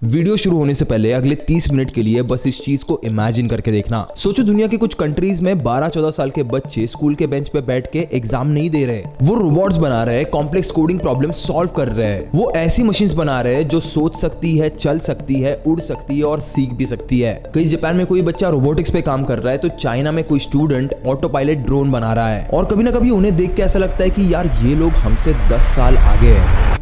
Video शुरू होने से पहले अगले 30 मिनट के लिए बस इस चीज को इमेजिन करके देखना। सोचो दुनिया के कुछ कंट्रीज में 12-14 साल के बच्चे स्कूल के बेंच पे बैठ के एग्जाम नहीं दे रहे, वो रोबोट्स बना रहे हैं, कॉम्प्लेक्स कोडिंग प्रॉब्लम सॉल्व कर रहे हैं, वो ऐसी मशीन्स बना रहे हैं जो सोच सकती है, चल सकती है, उड़ सकती है और सीख भी सकती है। कहीं जापान में कोई बच्चा रोबोटिक्स पे काम कर रहा है तो चाइना में कोई स्टूडेंट ऑटो पायलट ड्रोन बना रहा है। और कभी ना कभी उन्हें देख के ऐसा लगता है कि यार ये लोग हमसे 10 साल आगे हैं।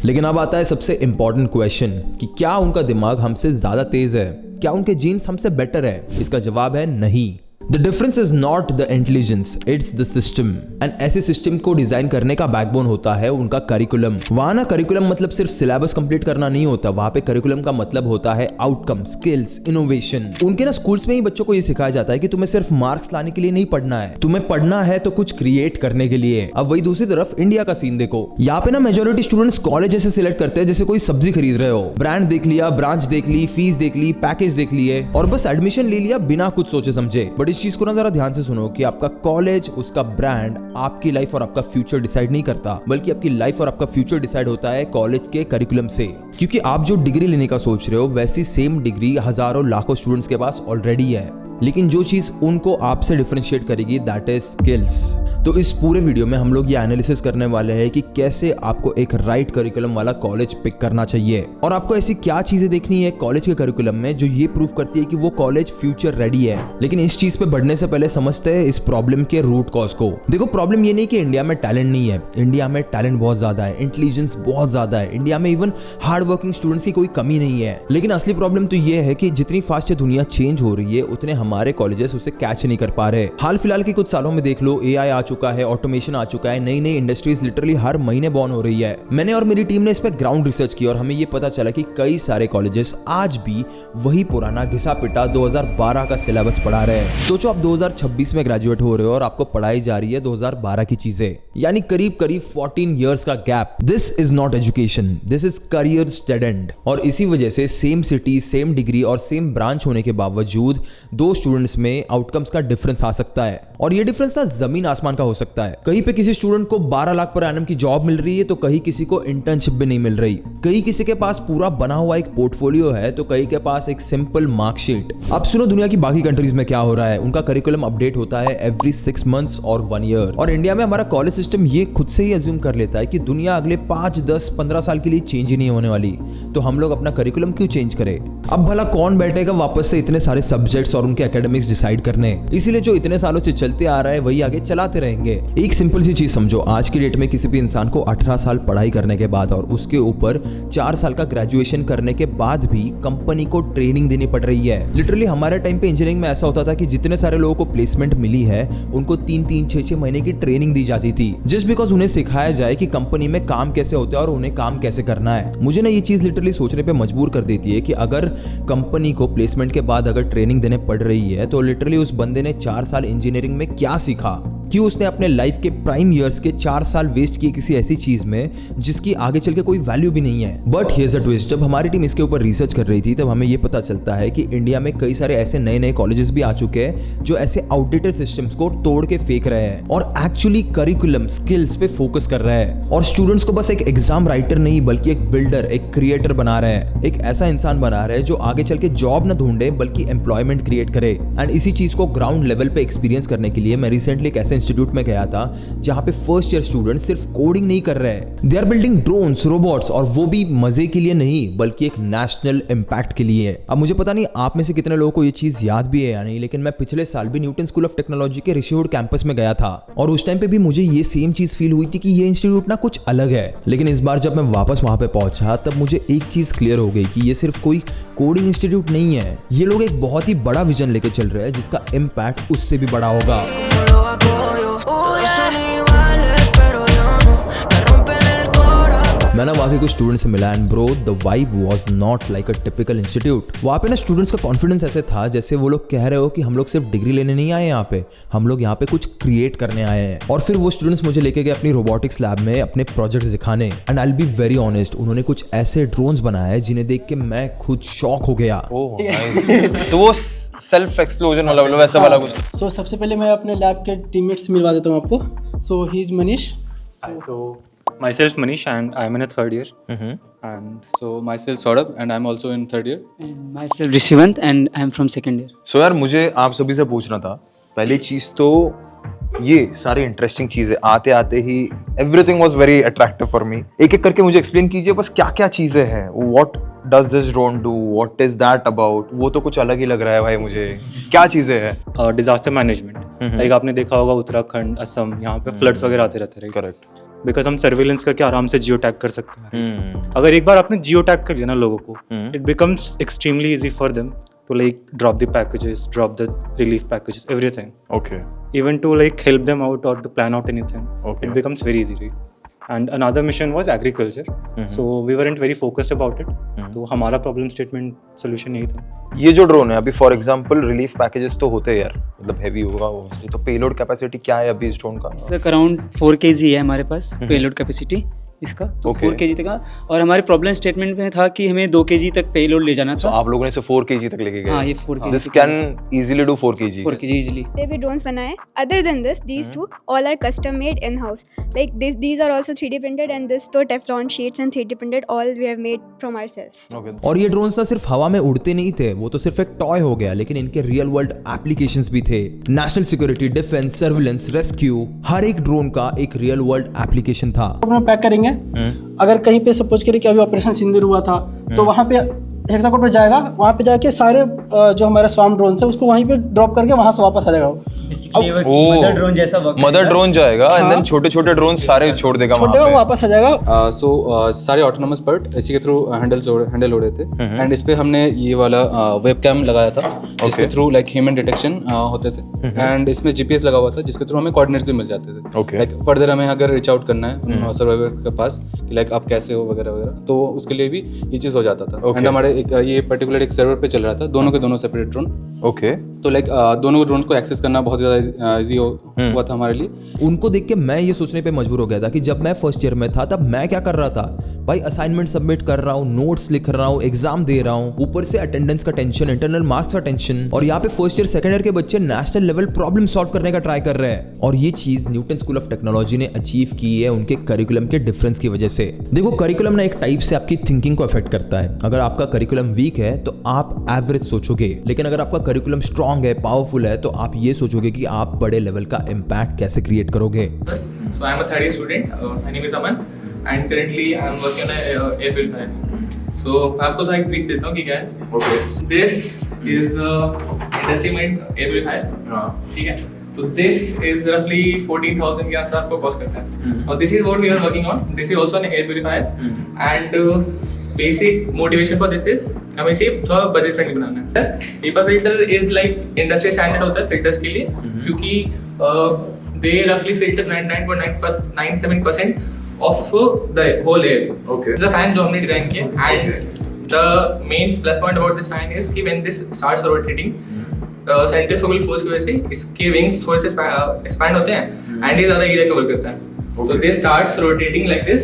लेकिन अब आता है सबसे इंपॉर्टेंट क्वेश्चन कि क्या उनका दिमाग हमसे ज्यादा तेज है, क्या उनके जीन्स हमसे बेटर है? इसका जवाब है नहीं। The difference is not the intelligence, it's the system. And ऐसे सिस्टम को डिजाइन करने का बैकबोन होता है उनका करिकुलम। वहां ना करिकुलम मतलब सिर्फ सिलेबस कंप्लीट करना नहीं होता, वहां पे करिकुलम का मतलब होता है आउटकम, स्किल्स, इनोवेशन। उनके ना स्कूल्स में ही बच्चों को ये सिखाया जाता है कि तुम्हें सिर्फ मार्क्स लाने के लिए नहीं पढ़ना है, तुम्हें पढ़ना है तो कुछ क्रिएट करने के लिए। अब वही दूसरी तरफ इंडिया का सीन देखो, यहाँ पे ना मेजोरिटी स्टूडेंट्स कॉलेज ऐसे सिलेक्ट करते हैं जैसे कोई सब्जी खरीद रहे हो। ब्रांड देख लिया, ब्रांच देख ली, फीस देख ली, पैकेज देख लिए और बस एडमिशन ले लिया बिना कुछ सोचे समझे। बट इस चीज को ना जरा ध्यान से सुनो कि आपका कॉलेज, उसका ब्रांड आपकी लाइफ और आपका फ्यूचर डिसाइड नहीं करता, बल्कि आपकी लाइफ और आपका फ्यूचर डिसाइड होता है कॉलेज के करिकुलम से। क्योंकि आप जो डिग्री लेने का सोच रहे हो वैसी सेम डिग्री हजारों लाखों स्टूडेंट्स के पास ऑलरेडी है, लेकिन जो चीज उनको आपसे डिफरेंशिएट करेगी दैट इज स्किल्स। तो इस पूरे वीडियो में हम लोग ये एनालिसिस करने वाले हैं कि कैसे आपको एक राइट करिकुलम वाला कॉलेज पिक करना चाहिए और आपको ऐसी क्या चीजें देखनी है कॉलेज के करिकुलम में जो ये प्रूव करती है कि वो कॉलेज फ्यूचर रेडी है। लेकिन इस चीज पे बढ़ने से पहले समझते हैं इस प्रॉब्लम के रूट कॉज को। देखो, प्रॉब्लम ये नहीं कि इंडिया में टैलेंट नहीं है, इंडिया में टैलेंट बहुत ज्यादा है, इंटेलिजेंस बहुत ज्यादा है, इंडिया में इवन हार्ड वर्किंग स्टूडेंट्स की कोई कमी नहीं है। लेकिन असली प्रॉब्लम तो ये है कि जितनी फास्ट ये दुनिया चेंज हो रही है उतने हमारे कॉलेजेस उसे कैच नहीं कर पा रहे। हाल फिलहाल के कुछ सालों में देख लो, एआई आ चुका है, ऑटोमेशन आ चुका है, नई नई इंडस्ट्रीज लिटरली हर महीने बॉर्न हो रही है। मैंने और मेरी टीम ने इस पे ग्राउंड रिसर्च की और हमें ये पता चला कि कई सारे कॉलेजेस आज भी वही पुराना घिसा पिटा 2012 का सिलेबस पढ़ा रहे हैं। सोचो आप 2026 में ग्रेजुएट हो रहे हो और आपको पढ़ाई जा रही है 2012 की चीजें, यानी करीब करीब 14 इयर्स का gap. This is not education, this is career dead and. और इसी वजह से सेम सिटी, सेम डिग्री और सेम ब्रांच होने के बावजूद दो स्टूडेंट्स में आउटकम्स का डिफरेंस आ सकता है। और ये डिफरेंस ना जमीन आसमान का हो सकता है। कहीं पे किसी स्टूडेंट को 12 लाख पर एनम की जॉब मिल रही है तो कहीं किसी को इंटर्नशिप भी नहीं मिल रही। कहीं किसी के पास पूरा बना हुआ एक पोर्टफोलियो है तो कहीं के पास एक सिंपल मार्कशीट। अब सुनो दुनिया की बाकी कंट्रीज में क्या हो रहा है। उनका करिकुलम अपडेट होता है एवरी 6 मंथ्स और 1 ईयर। और इंडिया में हमारा कॉलेज सिस्टम ये खुद से ही अज्यूम कर लेता है कि दुनिया अगले 5, 10, 15 साल के लिए चेंज ही नहीं होने वाली, तो हम लोग अपना करिकुलम क्यों चेंज करें? अब भला कौन बैठेगा वापस से इतने सारे सब्जेक्ट्स और उनके एकेडमिक्स डिसाइड करने? इसीलिए जो इतने सालों से चलते आ रहा है वही आगे चलाते रहेंगे। एक सिंपल सी चीज समझो, आज की डेट में किसी भी इंसान को 18 साल पढ़ाई करने के बाद और उसके ऊपर 4 साल का ग्रेजुएशन करने के बाद भी कंपनी को ट्रेनिंग देनी पड़ रही है। लिटरली हमारे टाइम पे इंजीनियरिंग में ऐसा होता था कि जितने सारे लोगों को प्लेसमेंट मिली है उनको 3-3, 6-6 महीने की ट्रेनिंग दी जाती थी, जस्ट बिकॉज उन्हें सिखाया जाए कि कंपनी में काम कैसे होता है और उन्हें काम कैसे करना है। मुझे ना ये चीज लिटरली सोचने पे मजबूर कर देती है कि अगर कंपनी को प्लेसमेंट के बाद अगर ट्रेनिंग देने पड़ रही है तो लिटरली उस बंदे ने 4 साल इंजीनियरिंग में क्या सीखा? क्यों उसने अपने लाइफ के प्राइम ईयर्स के 4 साल वेस्ट किए किसी ऐसी चीज में जिसकी आगे चल के कोई वैल्यू भी नहीं है? बट हियर्स अ ट्विस्ट, जब हमारी टीम इसके ऊपर रिसर्च कर रही थी तब हमें ये पता चलता है कि इंडिया में कई सारे ऐसे नए नए कॉलेजेस भी आ चुके हैं जो ऐसे आउटडेटेड सिस्टम्स को तोड़ के फेंक रहे हैं और एक्चुअली करिकुलम स्किल्स पे फोकस कर रहे हैं और स्टूडेंट्स को बस एक एग्जाम राइटर नहीं बल्कि एक बिल्डर, एक क्रिएटर बना रहे हैं। एक ऐसा इंसान बना रहे हैं जो आगे चल के जॉब न ढूंढे बल्कि एम्प्लॉयमेंट क्रिएट करे। एंड इसी चीज को ग्राउंड लेवल पे एक्सपीरियंस करने के लिए मैं रिसेंटली एक ऐसे इंस्टीट्यूट में गया था जहां पे फर्स्ट ईयर स्टूडेंट सिर्फ कोडिंग नहीं कर रहे हैं, they are building drones, robots, और वो भी मजे के लिए नहीं बल्कि एक नेशनल इंपैक्ट के लिए। अब मुझे पता नहीं आप में से कितने लोगों को ये चीज याद भी है या नहीं, लेकिन मैं पिछले साल भी न्यूटन स्कूल ऑफ टेक्नोलॉजी के ऋषिवुड कैंपस में गया था और उस टाइम पे भी मुझे ये सेम चीज फील हुई थी कि ये इंस्टीट्यूट ना कुछ अलग है। लेकिन इस बार जब मैं वापस वहां पे पहुंचा तब मुझे एक चीज क्लियर हो गई कि ये सिर्फ कोई कोडिंग इंस्टीट्यूट नहीं है, ये लोग एक बहुत ही बड़ा विजन लेके चल रहे हैं जिसका इम्पैक्ट उससे भी बड़ा होगा। मैंने वहाँ के कुछ स्टूडेंट से मिला and bro the vibe was not like a typical institute. वहाँ पे ना स्टूडेंट्स का कॉन्फिडेंस ऐसे था जैसे वो लोग कह रहे हो कि हम लोग सिर्फ डिग्री लेने नहीं आए यहाँ पे, हम लोग यहाँ पे कुछ क्रिएट करने आए हैं। और फिर वो स्टूडेंट्स मुझे लेके गए अपनी रोबोटिक्स लैब में अपने प्रोजेक्ट्स दिखाने and I will be very honest, उन्होंने कुछ ऐसे ड्रोन्स बनाए जिन्हें देख के मैं खुद शॉक हो गया। तो वो सेल्फ एक्सप्लोजन वाला वैसा वाला कुछ। सो सबसे पहले मैं अपने लैब के टीममेट्स मिलवा देता हूँ आपको। So he is Manish. So Myself Manish and I'm in a third year. And So myself Saurabh and I'm also in third year. And myself Rishivant and I'm from second year. सो यार मुझे आप सभी से पूछना था, पहली चीज तो ये सारी इंटरेस्टिंग चीजें आते आते ही everything was very attractive for me. एक एक करके मुझे एक्सप्लेन कीजिए बस क्या क्या चीजें हैं, what does this drone do, what is that about, वो तो कुछ अलग ही लग रहा है भाई मुझे, क्या चीजें हैं? डिजास्टर मैनेजमेंट, लाइक आपने देखा होगा उत्तराखंड, असम, यहाँ पे फ्लड्स वगैरह आते रहते हैं। करेक्ट। बिकॉज हम सर्वेलेंस करके आराम से जियो टैग कर सकते हैं। अगर एक बार आपने जियो टैग कर लिया ना लोगों को, it becomes extremely easy for them to like drop the packages, drop the relief packages, everything. Okay Even to like help them out or to plan out anything. Okay. It becomes very easy, right? And another mission was agriculture. So we weren't very focused about it. तो हमारा problem statement solution यही था. ये जो drone है अभी for example relief packages तो होते हैं यार, मतलब हैवी होगा ऑब्वियसली, तो पेलोड कैपेसिटी क्या है अभी इस ड्रोन का? सर अराउंड 4 kg है हमारे पास पेलोड कैपेसिटी इसका, तो Okay. 4 kg तक का। और हमारे प्रॉब्लम स्टेटमेंट में था कि हमें 2 kg तक पेलोड ले जाना तो था। आप लोगों ने इसे 4 kg तक लेके गए? हाँ, ये 4 kg दिस तक can easily do 4 kg। 4 kg easily. They भी drones बनाए. Other than this, these two all are custom made in house. Like these are also 3D printed, and this तो Teflon sheets and 3D printed all we have made from ourselves. Okay. और ये drones ना सिर्फ हवा में उड़ते नहीं थे, वो तो सिर्फ एक टॉय हो गया, लेकिन इनके रियल वर्ल्ड एप्लीकेशंस भी थे। National security, defence, surveillance, rescue, हर एक ड्रोन का एक रियल वर्ल्ड एप्लीकेशन था। अपना पैक करेंगे। अगर कहीं पे सपोज करें कि अभी ऑपरेशन सिंदूर हुआ था, तो वहाँ पे हेक्साकोड पर जाएगा, वहाँ पे जाके सारे जो हमारे स्वाम ड्रोन है उसको वहीं पे ड्रॉप करके वहाँ से वापस आ जाएगा वो। मदर ड्रोन जैसा वर्क मदर ड्रोन जाएगा एंड देन छोटे छोटे ड्रोन सारे छोड़ देगा छोड़ वहाँ देगा, पे। वो वापस आ जाएगा। सो सारे ऑटोनोमस पार्ट इसी के थ्रू हैंडल हो रहे थे। एंड इस पे हमने ये वाला वेब कैम लगाया था जिसके थ्रू लाइक ह्यूमन डिटेक्शन होते थे। एंड इसमें जीपीएस लगा हुआ था जिसके थ्रू हमें कोऑर्डिनेट्स भी मिल जाते थे। Okay. लाइक फर्दर हमें अगर रीच आउट करना है सर्वाइवर के पास कि लाइक आप कैसे हो वगैरह वगैरह, तो उसके लिए भी ये चीज़ हो जाता था। Okay. एंड हमारे एक ये पर्टिकुलर एक सर्वर पे चल रहा था, दोनों के दोनों सेपरेट ड्रोन। ओके। तो लाइक दोनों ड्रोन को एक्सेस करना बहुत ज़्यादा ईजी हुआ था हमारे लिए। उनको देख के मैं ये सोचने पे मजबूर हो गया था कि जब मैं फर्स्ट ईयर में था तब मैं क्या कर रहा था भाई, असाइनमेंट सबमिट कर रहा हूँ, नोट्स लिख रहा हूँ, एग्जाम दे रहा हूँ, ऊपर से अटेंडेंस का टेंशन, इंटरनल मार्क्स का टेंशन, और यहाँ पे फर्स्ट ईयर सेकंड ईयर के बच्चे नेशनल लेवल प्रॉब्लम सॉल्व करने का ट्राई कर रहे हैं। और ये चीज न्यूटन स्कूल ऑफ टेक्नोलॉजी ने अचीव की है उनके करिकुलम के डिफरेंस की वजह से। देखो करिकुलम ना एक टाइप से आपकी थिंकिंग को अफेक्ट करता है। अगर आपका करिकुलम वीक है तो आप एवरेज सोचोगे, लेकिन अगर आपका करिकुलम स्ट्रांग है, पावरफुल है, तो आप ये सोचोगे कि आप बड़े लेवल का इम्पैक्ट कैसे क्रिएट करोगे। So I'm a third year student. My name is Aman, and currently I'm working on a air purifier. So मैं आपको थोड़ा एक ब्रीफ देता हूँ कि क्या है. Okay. This is industry made air purifier. ठीक है. तो this is roughly 14,000 के आसपास आपको कॉस्ट करता है. और this is what we are working on. This is also an air purifier. And basic motivation for this is हमें इसे थोड़ा बजट फ्रेंडली बनाना है. Paper filter is like industry standard होता है फिल्टर्स के लिए, क्योंकि they roughly filter 99.97% of the whole air. Okay. This is a fan जो हमने डिजाइन किया, and the main plus point about this fan is कि when this starts rotating, centrifugal force की वजह से इसके wings थोड़े से expand होते हैं and ये ज़्यादा एरिया कवर करता है. So this starts rotating like this.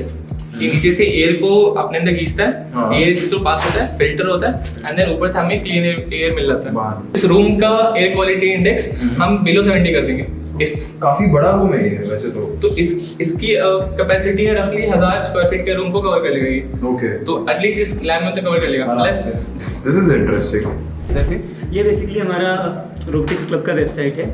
ये नीचे से एयर को अपने अंदर खींचता है, एयर इसके थ्रू पास होता है, फिल्टर होता है, एंड देन ऊपर से हमें क्लीन एयर मिल जाता है. इस रूम का एयर क्वालिटी इंडेक्स हम बिलो 70 कर देंगे. इस काफी बड़ा रूम है ये वैसे तो इसकी कैपेसिटी है रफली 1000 स्क्वायर फीट के रूम को कवर कर लेगा ये. ओके। तो एटलीस्ट इस लैब में तो कवर कर लेगा. Plus this is interesting. ये बेसिकली हमारा रोबोटिक्स क्लब का वेबसाइट है।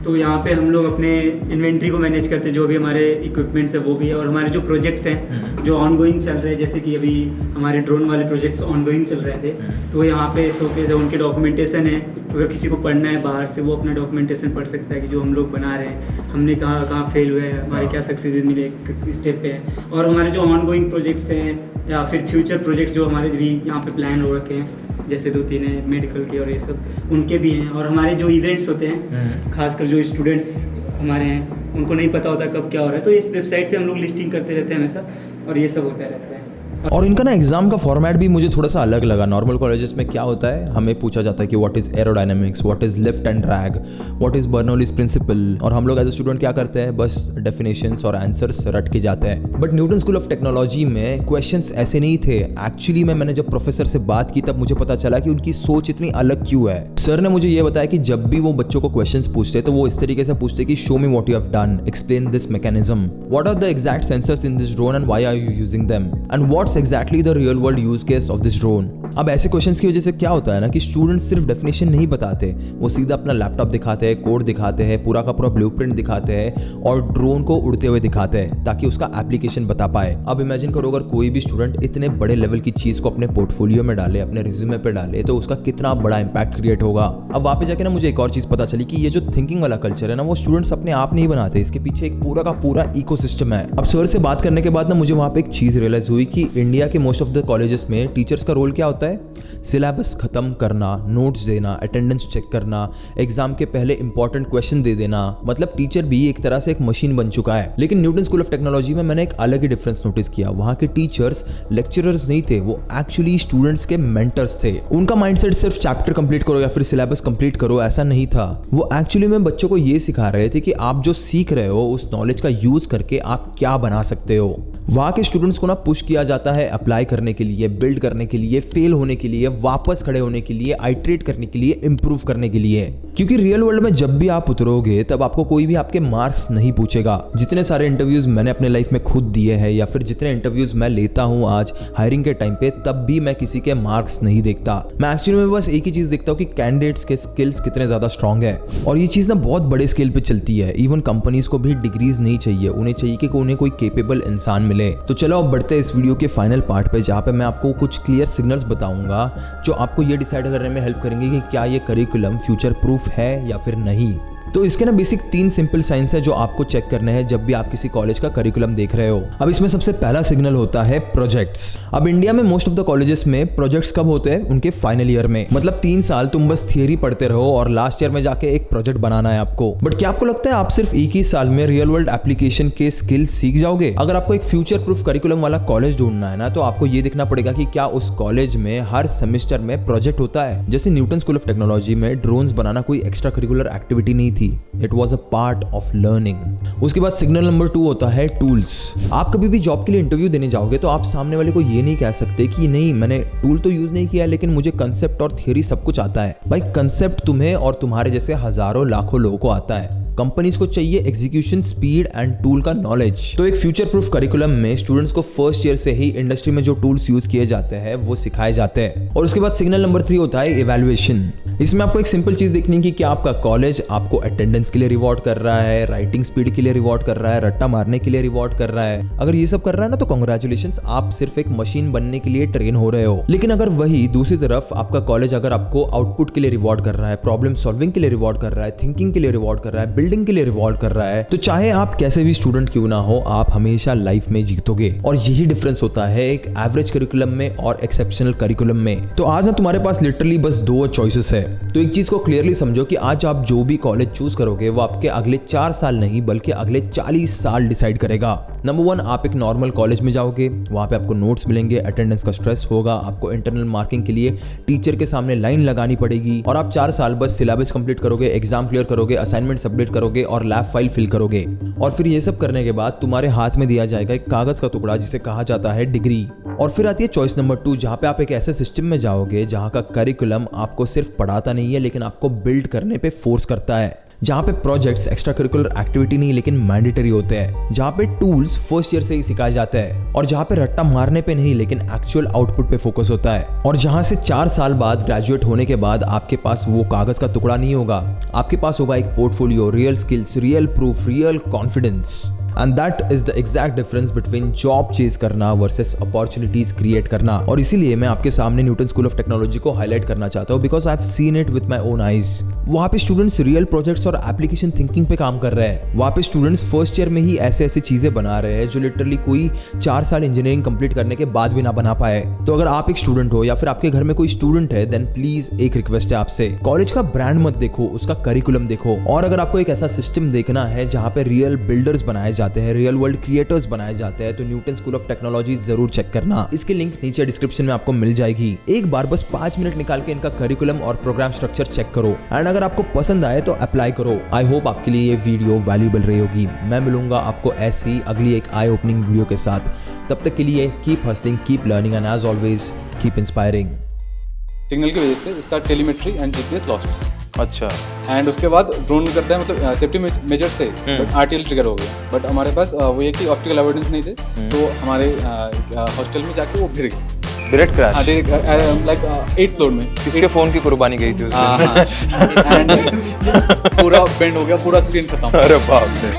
तो यहाँ पे हम लोग अपने इन्वेंट्री को मैनेज करते हैं, जो भी हमारे इक्विपमेंट्स है वो भी है, और हमारे जो प्रोजेक्ट्स हैं जो ऑनगोइंग चल रहे हैं, जैसे कि अभी हमारे ड्रोन वाले प्रोजेक्ट्स ऑनगोइंग चल रहे थे, तो यहाँ पे शोकेस है, उनके डॉक्यूमेंटेशन है। अगर किसी को पढ़ना है बाहर से, वो अपना डॉक्यूमेंटेशन पढ़ सकता है कि जो हम लोग बना रहे हैं, हमने कहाँ कहाँ फेल हुए हैं, हमारे क्या सक्सेसेस मिले, किस स्टेप पे है। और हमारे जो ऑनगोइंग प्रोजेक्ट्स हैं या फिर फ्यूचर प्रोजेक्ट्स जो हमारे भी यहाँ पे प्लान हो रखे हैं, जैसे 2-3 हैं मेडिकल के और ये सब, उनके भी हैं। और हमारे जो इवेंट्स होते हैं, खासकर जो स्टूडेंट्स हमारे हैं, उनको नहीं पता होता कब क्या हो रहा है, तो इस वेबसाइट पे हम लोग लिस्टिंग करते रहते हैं हमेशा, और ये सब होता रहता है। और इनका ना एग्जाम का फॉर्मेट भी मुझे थोड़ा सा अलग लगा। नॉर्मल कॉलेजेस में क्या होता है, हमें पूछा जाता है कि what is aerodynamics, what is lift and drag, what is Bernoulli's principle, और हम लोग एज ए स्टूडेंट क्या करते हैं, बस डेफिनेशंस और आंसर्स रट के जाते हैं। But Newton school of technology में क्वेश्चंस ऐसे नहीं थे। एक्चुअली मैंने जब प्रोफेसर से बात की तब मुझे पता चला कि उनकी सोच इतनी अलग क्यों है। सर ने मुझे ये बताया कि जब भी वो बच्चों को क्वेश्चंस पूछते तो वो इस तरीके से पूछते कि show me what you have done, explain this mechanism, what are the exact sensors in this drone and why are you using them, and what's exactly the real world use case of this drone. अब ऐसे questions की वजह से क्या होता है ना कि स्टूडेंट्स सिर्फ डेफिनेशन नहीं बताते, वो सीधा अपना लैपटॉप दिखाते हैं, कोड दिखाते हैं, पूरा का पूरा ब्लूप्रिंट दिखाते हैं और ड्रोन को उड़ते हुए दिखाते हैं ताकि उसका एप्लीकेशन बता पाए। अब इमेजिन करो अगर कोई भी स्टूडेंट इतने बड़े लेवल की चीज को अपने पोर्टफोलियो में डाले, अपने रिज्यूमे पे डाले, तो उसका कितना बड़ा इंपैक्ट क्रिएट होगा। अब वहाँ पे जाके ना मुझे एक और चीज पता चली कि ये जो थिंकिंग वाला कल्चर है ना, वो स्टूडेंट्स अपने आप नहीं बनाते, इसके पीछे एक पूरा का पूरा इकोसिस्टम है। अब सर से बात करने के बाद ना मुझे वहाँ पे एक चीज रियलाइज हुई कि इंडिया के मोस्ट ऑफ द कॉलेजेस में टीचर्स का रोल क्या होता है, सिलेबस खत्म करना, नोट्स देना, अटेंडेंस चेक करना, एग्जाम के पहले इंपॉर्टेंट क्वेश्चन दे देना। मतलब टीचर भी एक तरह से एक मशीन बन चुका है। लेकिन न्यूटन स्कूल ऑफ टेक्नोलॉजी में मैंने एक अलग ही डिफरेंस नोटिस किया। वहाँ के टीचर्स लेक्चरर्स नहीं थे, वो एक्चुअली स्टूडेंट्स के मेंटर्स थे। उनका माइंडसेट सिर्फ चैप्टर कंप्लीट करो या फिर सिलेबस कंप्लीट करो ऐसा नहीं था। वो एक्चुअली में बच्चों को ये सिखा रहे थे कि आप जो सीख रहे हो उस नॉलेज का यूज करके आप क्या बना सकते हो। वहाँ के स्टूडेंट्स को ना पुश किया जाता है अप्लाई करने के लिए, बिल्ड करने के लिए, फेल होने के लिए, वापस खड़े होने के लिए, आइट्रेट करने के लिए, इंप्रूव करने के लिए। क्योंकि रियल वर्ल्ड में जब भी आप उतरोगे तब आपको कोई भी आपके मार्क्स नहीं पूछेगा। जितने सारे इंटरव्यूज मैंने अपने लाइफ में खुद दिए हैं या फिर जितने इंटरव्यूज मैं लेता हूँ आज हायरिंग के टाइम पे, तब भी मैं किसी के मार्क्स नहीं देखता। मैं एक्चुअली में बस एक ही चीज देखता हूँ कि कैंडिडेट्स के स्किल्स कितने ज्यादा स्ट्रांग है। और ये चीज ना बहुत बड़े स्केल पे चलती है। इवन कंपनीज को भी डिग्रीज नहीं चाहिए, उन्हें चाहिए कि उन्हें कोई केपेबल इंसान मिले। तो चलो अब बढ़ते हैं इस वीडियो के फाइनल पार्ट पे, जहाँ पे मैं आपको कुछ क्लियर सिग्नल्स बताऊंगा जो आपको ये डिसाइड करने में हेल्प करेंगे कि क्या ये करिकुलम फ्यूचर प्रूफ है या फिर नहीं। तो इसके ना बेसिक 3 सिंपल साइंस है जो आपको चेक करने हैं जब भी आप किसी कॉलेज का करिकुलम देख रहे हो। अब इसमें सबसे पहला सिग्नल होता है प्रोजेक्ट्स। अब इंडिया में मोस्ट ऑफ द कॉलेजेस में प्रोजेक्ट्स कब होते हैं, उनके फाइनल ईयर में। मतलब 3 साल तुम बस थियरी पढ़ते रहो और लास्ट ईयर में जाके एक प्रोजेक्ट बनाना है आपको। बट क्या आपको लगता है आप सिर्फ एक ही साल में रियल वर्ल्ड एप्लीकेशन के स्किल सीख जाओगे? अगर आपको एक फ्यूचर प्रूफ करिकुलम वाला कॉलेज ढूंढना है ना, तो आपको ये देखना पड़ेगा कि क्या उस कॉलेज में हर सेमेस्टर में प्रोजेक्ट होता है। जैसे न्यूटन स्कूल ऑफ टेक्नोलॉजी में ड्रोन्स बनाना कोई एक्स्ट्रा करिकुलर एक्टिविटी नहीं थी, it was part of learning. उसके बाद सिग्नल नंबर 2 होता है टूल्स। आप कभी भी जॉब के लिए इंटरव्यू देने जाओगे तो आप सामने वाले को ये नहीं कह सकते कि नहीं मैंने टूल तो यूज नहीं किया लेकिन मुझे कंसेप्ट और थियरी सब कुछ आता है। भाई कंसेप्ट तुम्हें और तुम्हारे जैसे हजारों लाखों लोगों को आता है। कंपनीज को चाहिए एग्जीक्यूशन स्पीड एंड टूल का नॉलेज। तो एक फ्यूचर प्रूफ करिकुलम में स्टूडेंट्स को फर्स्ट ईयर से ही इंडस्ट्री में जो टूल्स यूज किए जाते हैं वो सिखाए जाते हैं। और उसके बाद सिग्नल नंबर 3 होता है इवैल्यूएशन। इसमें आपको एक सिंपल चीज देखनी है कि क्या आपका कॉलेज आपको अटेंडेंस के लिए रिवॉर्ड कर रहा है, राइटिंग स्पीड के लिए रिवॉर्ड कर रहा है, रट्टा मारने के लिए रिवॉर्ड कर रहा है। अगर ये सब कर रहा है ना तो कांग्रेचुलेशंस, आप सिर्फ एक मशीन बनने के लिए ट्रेन हो रहे हो। लेकिन अगर वही दूसरी तरफ आपका कॉलेज अगर आपको आउटपुट के लिए रिवॉर्ड कर रहा है, प्रॉब्लम सॉल्विंग के लिए रिवॉर्ड कर रहा है, थिंकिंग के लिए रिवॉर्ड कर रहा है, बिल्डिंग के लिए रिवॉर्ड कर रहा है, तो चाहे आप कैसे भी स्टूडेंट क्यों ना हो, आप हमेशा लाइफ में जीतोगे। और यही डिफरेंस होता है एक एवरेज करिकुलम में और एक्सेप्शनल करिकुलम में। तो आज ना तुम्हारे पास लिटरली बस 2 चॉइसेस है। तो एक चीज को क्लियरली समझो कि आज आप जो भी कॉलेज चूज करोगे वो आपके अगले 4 साल नहीं बल्कि अगले 40 साल डिसाइड करेगा। नंबर 1, आप एक नॉर्मल कॉलेज में जाओगे, वहां पे आपको नोट्स मिलेंगे, अटेंडेंस का स्ट्रेस होगा, आपको इंटरनल मार्किंग के लिए टीचर के सामने लाइन लगानी पड़ेगी और आप 4 साल बस सिलेबस कंप्लीट करोगे, एग्जाम क्लियर करोगे, असाइनमेंट सबमिट करोगे और लैब फाइल फिल करोगे। और फिर ये सब करने के बाद तुम्हारे हाथ में दिया जाएगा एक कागज का टुकड़ा जिसे कहा जाता है डिग्री। और फिर आती है चॉइस नंबर 2, जहां पे आप एक ऐसे सिस्टम में जाओगे जहां का करिकुलम आपको सिर्फ पढ़ाता नहीं है लेकिन आपको बिल्ड करने पे फोर्स करता है, जहां पे प्रोजेक्ट्स एक्स्ट्रा करिकुलर एक्टिविटी नहीं लेकिन मैंडेटरी होते हैं, जहां पे टूल्स फर्स्ट ईयर से ही सिखाए जाते हैं और जहां पे रट्टा मारने पे नहीं लेकिन एक्चुअल आउटपुट पे फोकस होता है। और जहां से 4 साल बाद ग्रेजुएट होने के बाद आपके पास वो कागज का टुकड़ा नहीं होगा, आपके पास होगा एक portfolio, real skills, real proof, real confidence. And that is the exact difference between job chase करना वर्सेस अपॉर्चुनिटीज क्रिएट करना। और इसीलिए मैं आपके सामने न्यूटन स्कूल ऑफ टेक्नोलॉजी को हाईलाइट करना चाहता हूँ because I have seen it with my own eyes. वहाँ पे स्टूडेंट्स रियल प्रोजेक्ट्स और एप्लीकेशन थिंकिंग पे काम कर रहे हैं। वहाँ पे स्टूडेंट्स फर्स्ट ईयर में ही ऐसे ऐसी चीजें बना रहे हैं जो लिटरली कोई 4 साल इंजीनियरिंग कंप्लीट करने के बाद भी ना बना पाए। तो अगर आप एक स्टूडेंट हो या फिर आपके घर में कोई स्टूडेंट है देन प्लीज एक रिक्वेस्ट है आपसे, कॉलेज का ब्रांड मत देखो, उसका करिकुलम देखो। और अगर आपको एक ऐसा सिस्टम देखना है जहाँ पे रियल बिल्डर्स बनाए जाते हैं, रियल वर्ल्ड क्रिएटर्स बनाए जाते हैं, तो न्यूटन स्कूल ऑफ टेक्नोलॉजी जरूर चेक करना। इसकी लिंक नीचे डिस्क्रिप्शन में आपको मिल जाएगी। एक बार बस 5 मिनट निकाल के इनका करिकुलम और प्रोग्राम स्ट्रक्चर चेक करो एंड अगर आपको पसंद आए तो अप्लाई करो। आई होप आपके लिए ये वीडियो वैल्यूएबल रही होगी। मैं मिलूंगा आपको ऐसी अगली एक आई ओपनिंग वीडियो के साथ। तब तक के लिए keep hustling, keep learning and as always keep inspiring. Signal की वजह से इसका टेलीमेट्री एंड जीपीएस लॉस्ट। अच्छा, एंड उसके बाद ड्रोन करता है, मतलब सेफ्टी मेजर्स थे बट आरटीएल ट्रिगर हो गया। बट हमारे पास वो ये कि ऑप्टिकल एविडेंस नहीं थे, तो हमारे हॉस्टल में जाके वो गिर गई direct crash. Direct like 8th floor में। किसके फोन की कुर्बानी गई थी उस दिन? एंड पूरा बेंड हो गया, पूरा स्क्रीन खत्म। अरे बाप रे।